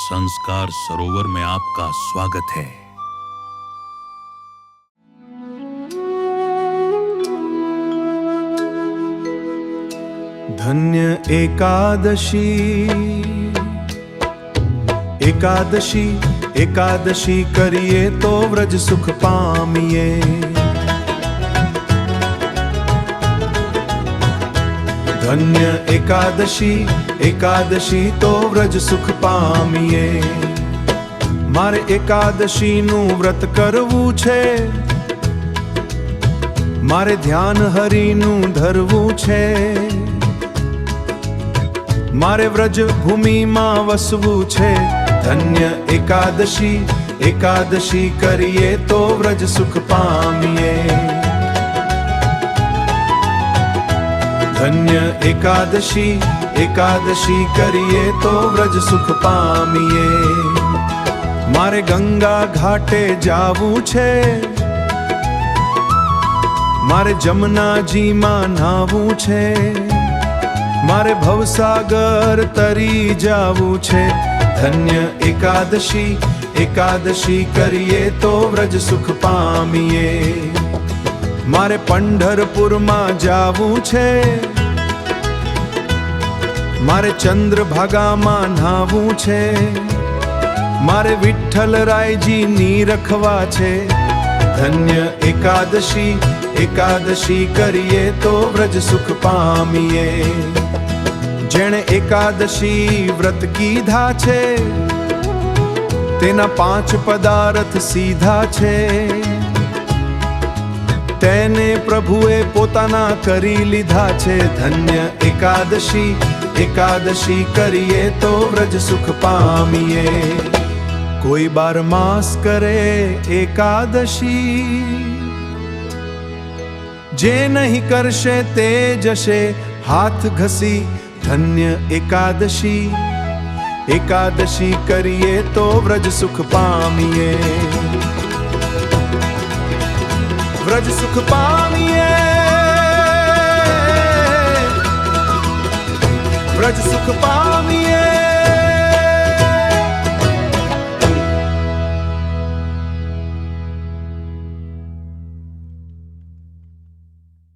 संस्कार सरोवर में आपका स्वागत है। धन्य एकादशी, एकादशी एकादशी करिए तो व्रज सुख पामिए। धन्य एकादशी, एकादशी तो व्रज सुख पामिए। मारे एकादशी નું વ્રત કરવું છે, મારે ધ્યાન હરિનું ધરવું છે, મારે વ્રજ ભૂમિમાં વસવું છે। ધન્ય એકાદશી, એકાદશી કરીએ તો વ્રજ સુખ પામીએ। ધન્ય એકાદશી, એકાદશી કરીએ તો વ્રજ સુખ પામીએ। મારે ગંગા ઘાટે જાવું છે, મારે જમનાજીમાં નાહવું છે, મારે ભવસાગર તરી જાવું છે। ધન્ય એકાદશી, એકાદશી કરીએ તો વ્રજ સુખ પામીએ। મારે પંઢરપુરમાં જાવું છે, મારે ચંદ્રભાગામાં નાહવું છે, મારે વિઠ્ઠલરાયજીની રખવા છે। ધન્ય એકાદશી, એકાદશી કરીએ તો વ્રજ સુખ પામીએ। જેણે એકાદશી વ્રત કીધા છે, તેના 5 પદાર્થ સીધા છે, તેને પ્રભુએ પોતાના કરી લીધા છે। ધન્ય એકાદશી, એકાદશી કરીએ તો વ્રજ સુખ પામીએ। કોઈ 12 માસ કરે એકાદશી, જે નહીં કરશે તે જશે હાથ ઘસી। ધન્ય એકાદશી, એકાદશી કરીએ તો વ્રજ સુખ પામીએ। વ્રજ સુખ પામીએ, વ્રજ સુખ પામીએ।